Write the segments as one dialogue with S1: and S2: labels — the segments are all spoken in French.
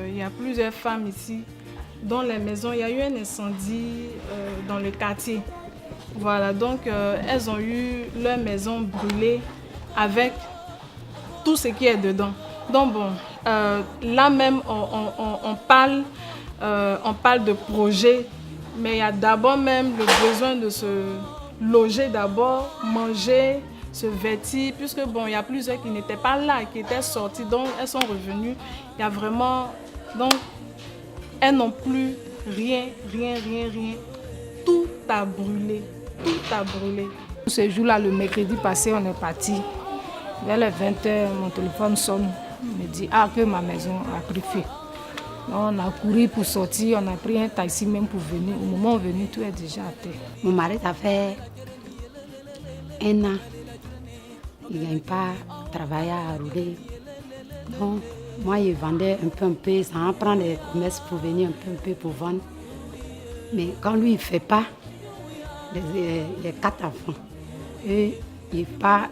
S1: Il y a plusieurs femmes ici dans les maisons. Il y a eu un incendie dans le quartier. Voilà, donc elles ont eu leur maison brûlée avec tout ce qui est dedans. Donc bon, là même on parle de projet, mais il y a d'abord même le besoin de se loger d'abord, manger, se vêtir, puisque bon, il y a plusieurs qui n'étaient pas là, qui étaient sortis, donc elles sont revenues. Il y a vraiment, donc elles n'ont plus rien. Tout a brûlé, tout a brûlé.
S2: Ce jour-là, le mercredi passé, on est parti. Vers les 20h, mon téléphone sonne. On me dit que ma maison a pris feu. Donc, on a couru pour sortir, on a pris un taxi même pour venir. Au moment où on est venu, tout est déjà à terre.
S3: Mon mari, ça fait 1 an. Il ne gagne pas, travailler à rouler. Donc, moi, je vendais un peu, ça prend des commerces pour venir un peu pour vendre. Mais quand lui, il ne fait pas, les 4 enfants. Et il pas,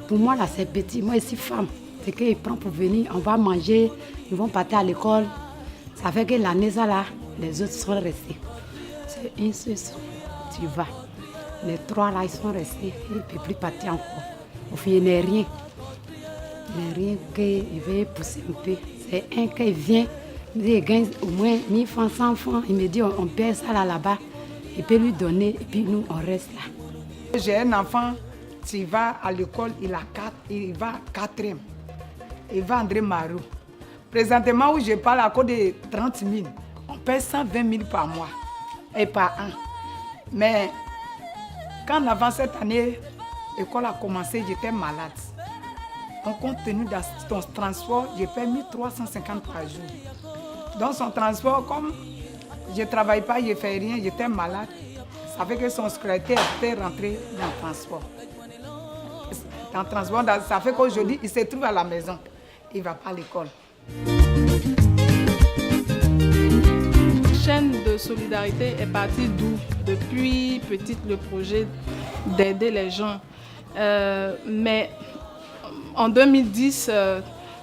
S3: pour moi, là, c'est petit. Moi, je suis femme. C'est qu'il prend pour venir, on va manger, ils vont partir à l'école. Ça fait que l'année, ça, là, les autres sont restés. C'est une seule, tu vas. Les 3 là, ils sont restés. Ils ne peuvent plus partir encore. Au final, il n'y a rien. Il n'y a rien qu'il veut pousser un peu. C'est un qui vient, il gagne au moins 1000 francs, 100 francs. Il me dit, on perd ça là-bas. Il peut lui donner et puis nous, on reste là.
S4: J'ai un enfant, il va à l'école, il va 4e. Il va André Marou. Présentement, où je parle, à cause de 30 000, on paie 120 000 par mois et par an. Mais quand avant cette année, l'école a commencé, j'étais malade. Donc, compte tenu de son transport, j'ai fait 1350 par jour. Dans son transport, comme je ne travaille pas, je ne fais rien, j'étais malade. Ça fait que son secrétaire était rentré dans le transport. Dans le transport, ça fait qu'aujourd'hui, il se trouve à la maison. Il ne va pas à l'école.
S1: La chaîne de solidarité est partie d'où? Depuis petite, le projet d'aider les gens. Mais en 2010,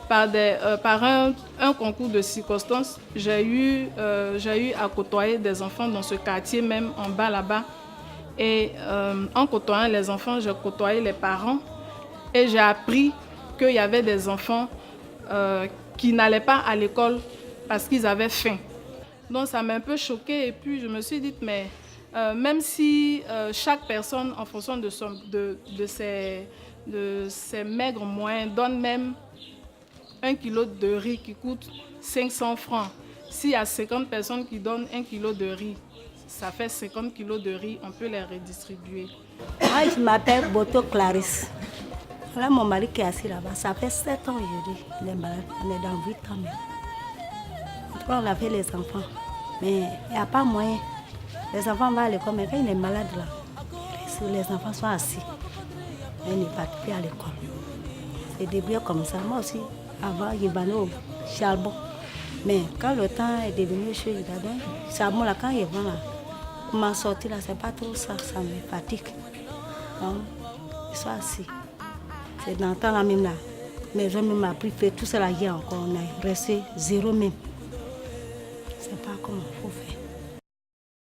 S1: par un concours de circonstances, j'ai eu à côtoyer des enfants dans ce quartier, même en bas là-bas. Et en côtoyant les enfants, j'ai côtoyé les parents et j'ai appris qu'il y avait des enfants qui n'allaient pas à l'école parce qu'ils avaient faim. Donc ça m'a un peu choquée et puis je me suis dit, mais même si chaque personne, en fonction de ses maigres moyens, donne même 1 kilo de riz qui coûte 500 francs. S'il y a 50 personnes qui donnent 1 kilo de riz, ça fait 50 kilos de riz, on peut les redistribuer.
S5: Moi, je m'appelle Boto Clarisse. Voilà mon mari qui est assis là-bas. Ça fait 7 ans aujourd'hui. Il est malade. On est dans 8 ans même. En tout cas, on a fait les enfants. Mais il n'y a pas moyen. Les enfants vont à l'école, mais quand il est malade là, les enfants sont assis. Il ne partent plus à l'école. C'est débrouillé comme ça. Moi aussi, avant, il venait au charbon. Mais quand le temps est devenu chaud, le charbon là, quand il vend là, pour m'en sortir là, c'est pas trop ça, ça me fatigue. Donc, ils sont assis. C'est dans le temps là même là. Mais je m'a pris fait tout cela hier encore. On est resté 0 même. C'est pas comment il faut faire.